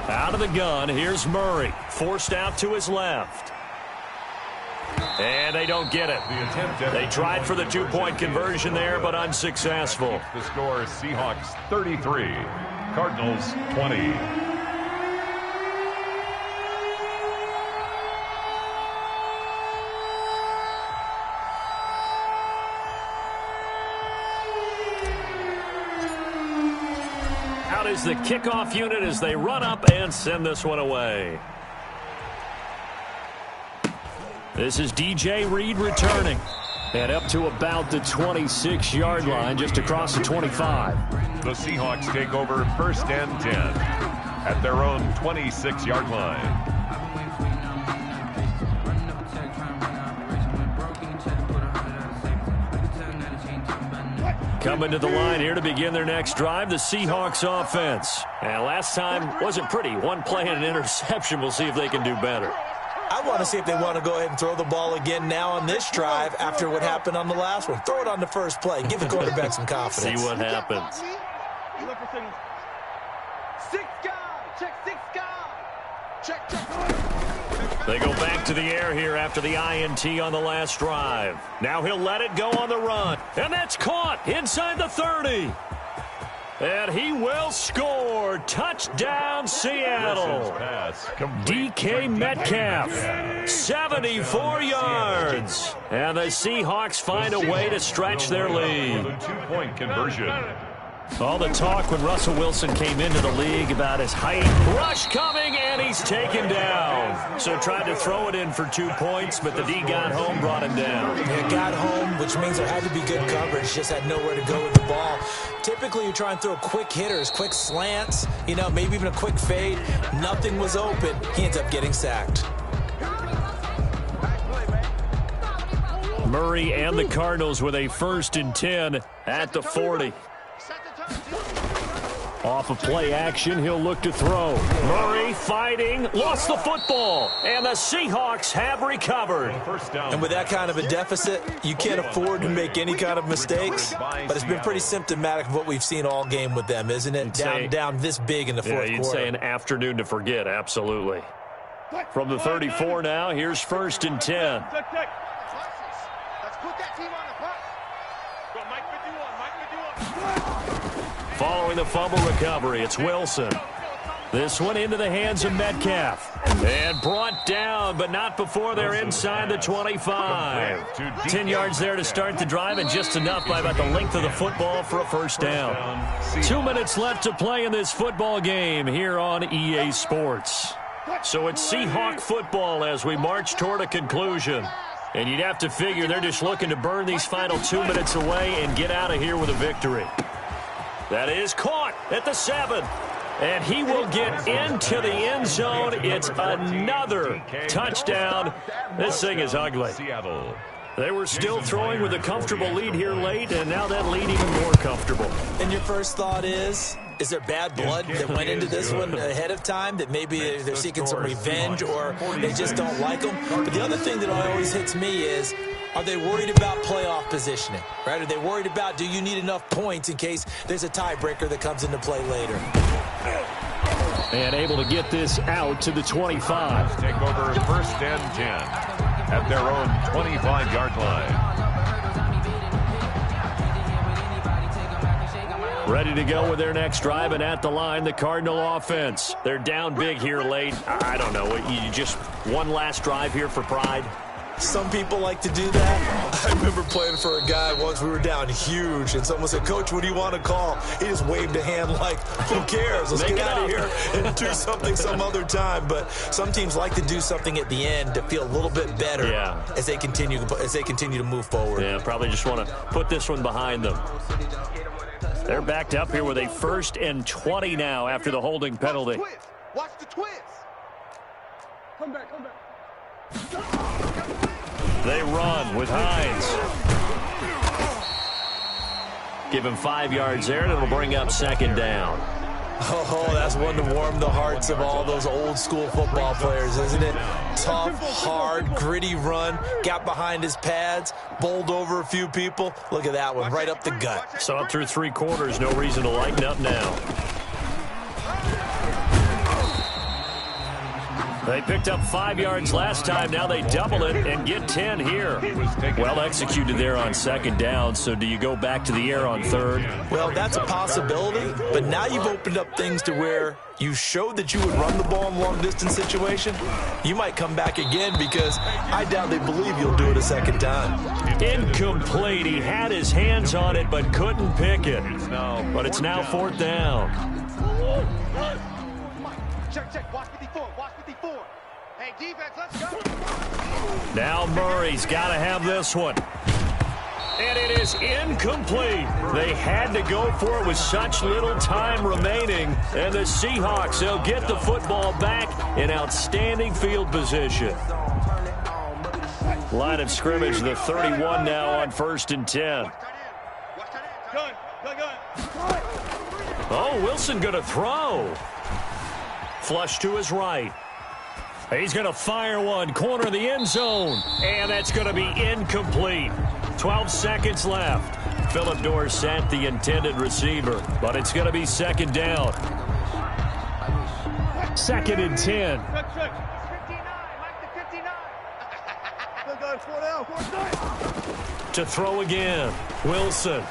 Out of the gun, here's Murray. Forced out to his left. And they don't get it. They tried for the 2-point conversion there, but unsuccessful. The score is Seahawks 33, Cardinals 20. Out is the kickoff unit as they run up and send this one away. This is DJ Reed returning. And up to about the 26-yard line, just across the 25. The Seahawks take over 1st and 10 at their own 26-yard line. Coming to the line here to begin their next drive, the Seahawks offense. And last time wasn't pretty. One play and an interception. We'll see if they can do better. I want to see if they want to go ahead and throw the ball again now on this drive after what happened on the last one. Throw it on the first play. Give the quarterback some confidence. See what happens. They go back to the air here after the INT on the last drive. Now he'll let it go on the run. And that's caught inside the 30. And he will score. Touchdown, Seattle. DK Metcalf, 74 yards. And the Seahawks find a way to stretch their lead. 2-point conversion. All the talk when Russell Wilson came into the league about his height. Rush coming, and he's taken down. So tried to throw it in for 2 points, but the D got home, brought him down. It got home, which means there had to be good coverage. Just had nowhere to go with the ball. Typically, you try and throw quick hitters, quick slants, maybe even a quick fade. Nothing was open. He ends up getting sacked. Murray and the Cardinals with a 1st and 10 at the 40. Off of play action, he'll look to throw. Murray fighting, lost the football, and the Seahawks have recovered. And with that kind of a deficit, you can't afford to make any kind of mistakes, but it's been pretty symptomatic of what we've seen all game with them, isn't it? Down this big in the fourth quarter. You'd say an afternoon to forget, absolutely. From the 34 now, here's 1st and 10. Let's put that team on the puck. Go, Mike 51. Following the fumble recovery, it's Wilson. This one into the hands of Metcalf. And brought down, but not before they're inside the 25. 10 yards there to start the drive, and just enough by about the length of the football for a 1st down. 2 minutes left to play in this football game here on EA Sports. So it's Seahawk football as we march toward a conclusion. And you'd have to figure they're just looking to burn these final 2 minutes away and get out of here with a victory. That is caught at the 7. And he will get into the end zone. It's another touchdown. This thing is ugly. Seattle. They were still throwing with a comfortable lead here late, and now that lead even more comfortable. And your first thought is there bad blood that went into this one ahead of time, that maybe they're seeking some revenge or they just don't like them? But the other thing that always hits me is, are they worried about playoff positioning, right? Are they worried about, do you need enough points in case there's a tiebreaker that comes into play later? And able to get this out to the 25. Take over 1st and 10 at their own 25-yard line. Ready to go with their next drive, and at the line, the Cardinal offense. They're down big here late. I don't know. You just one last drive here for pride? Some people like to do that. I remember playing for a guy once. We were down huge, and someone said, "Coach, what do you want to call?" He just waved a hand like, who cares? Let's get out of here and do something some other time. But some teams like to do something at the end to feel a little bit better as they continue to move forward. Yeah, probably just want to put this one behind them. They're backed up here with a 1st and 20 now after the holding penalty. Watch the twist. Come back. They run with Hines. Give him 5 yards there, and it'll bring up 2nd down. Oh, that's one to warm the hearts of all those old school football players, isn't it? Tough, hard, gritty run, got behind his pads, bowled over a few people. Look at that one, right up the gut. So up through 3 quarters, no reason to lighten up now. They picked up 5 yards last time. Now they double it and get 10 here. Well executed there on 2nd down. So do you go back to the air on 3rd? Well, that's a possibility. But now you've opened up things to where you showed that you would run the ball in long-distance situation. You might come back again because I doubt they believe you'll do it a 2nd time. Incomplete. He had his hands on it but couldn't pick it. But it's now 4th down. Check. Watch 54. Hey, defense, let's go. Now Murray's got to have this one. And it is incomplete. They had to go for it with such little time remaining. And the Seahawks, they'll get the football back in outstanding field position. Line of scrimmage, the 31 now on 1st and 10. Gun. Oh, Wilson going to throw. Flush to his right. He's going to fire one, corner of the end zone, and that's going to be incomplete. 12 seconds left. Phillip Dorsett, the intended receiver, but it's going to be 2nd down. 2nd and 10. 59, like the 59. To throw again, Wilson.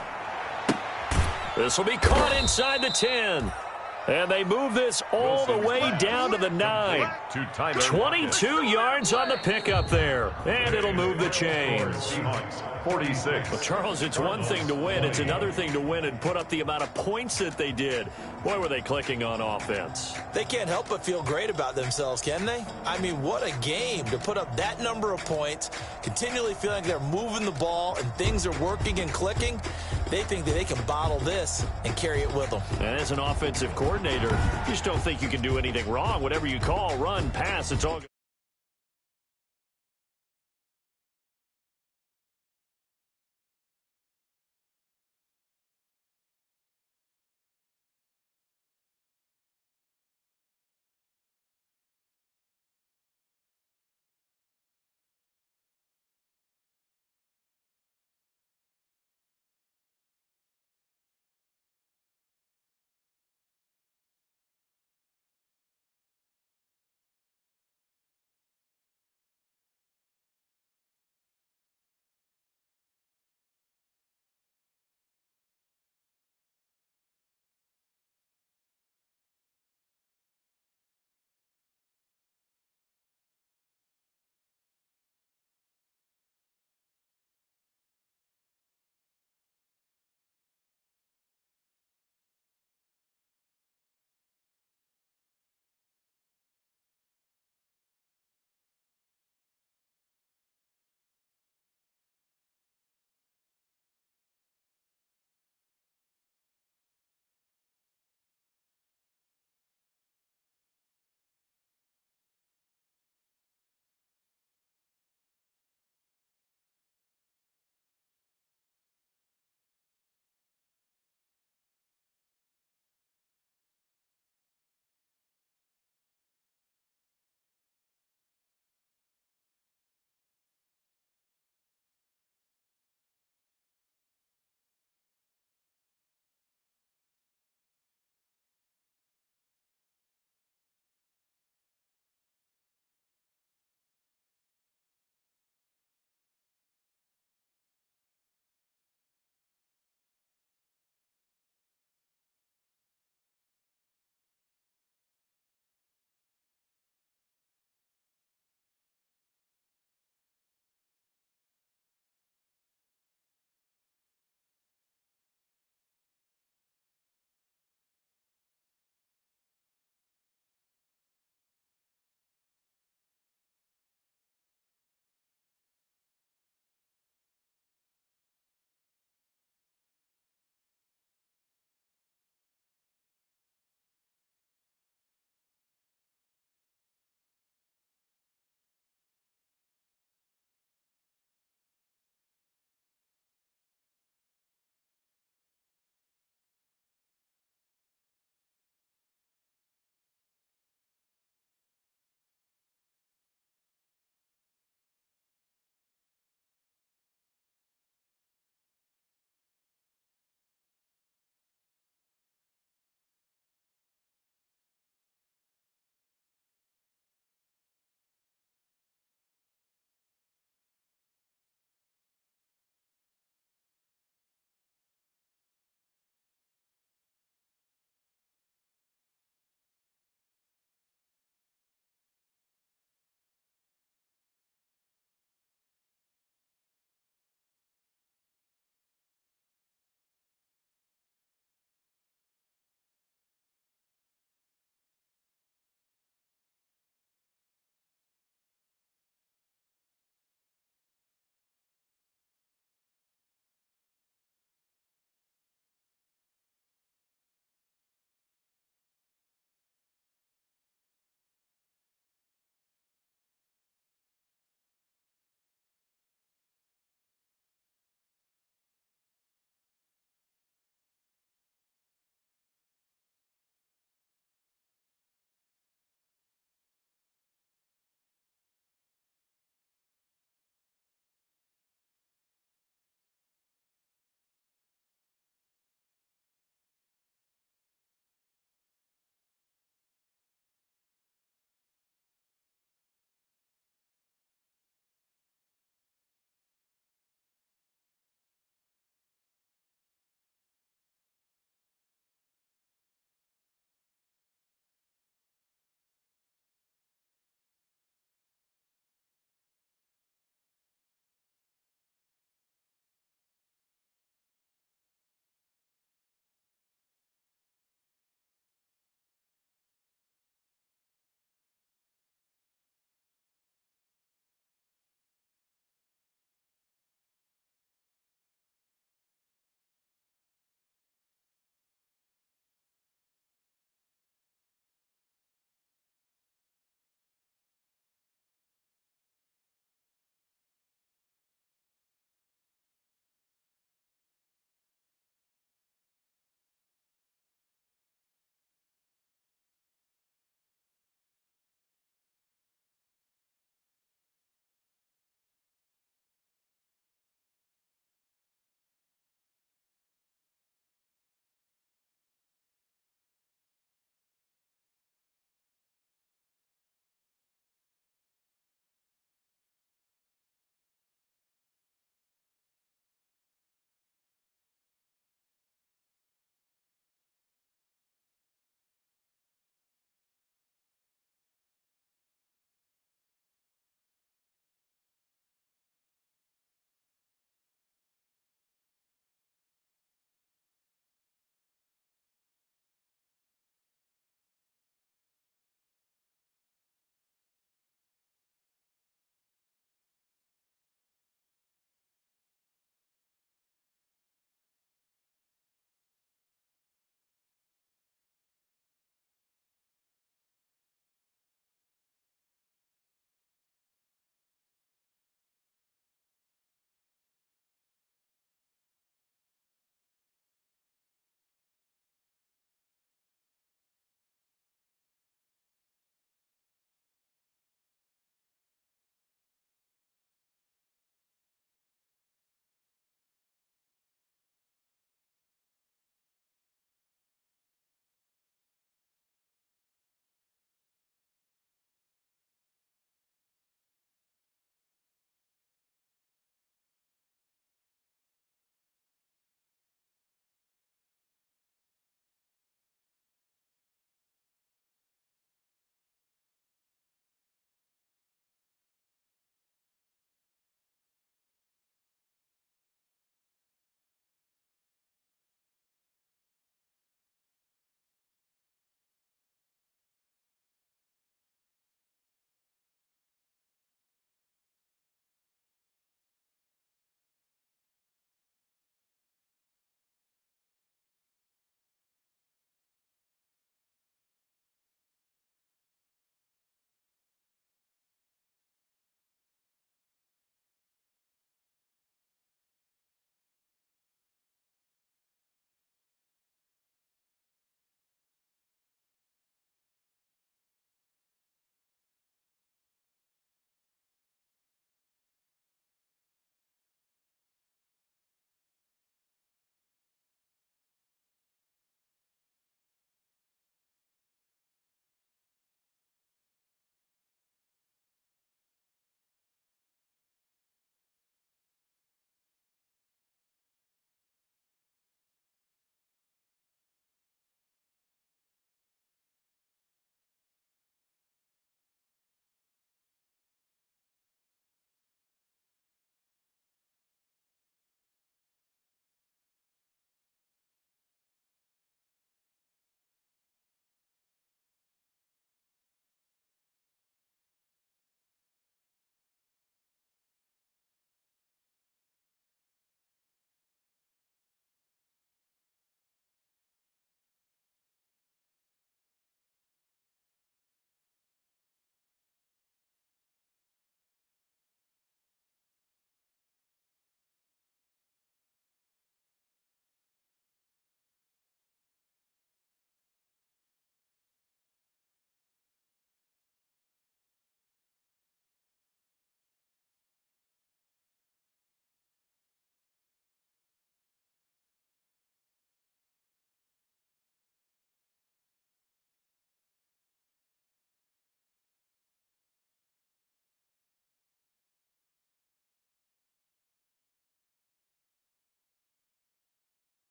This will be caught inside the 10. And they move this all the way down to the 9. 22 yards on the pickup there. And it'll move the chains. 46. Well, Charles, it's one thing to win. It's another thing to win and put up the amount of points that they did. Boy, were they clicking on offense. They can't help but feel great about themselves, can they? I mean, what a game to put up that number of points, continually feeling like they're moving the ball and things are working and clicking. They think that they can bottle this and carry it with them. And as an offensive coordinator, you just don't think you can do anything wrong. Whatever you call, run, pass, it's all good.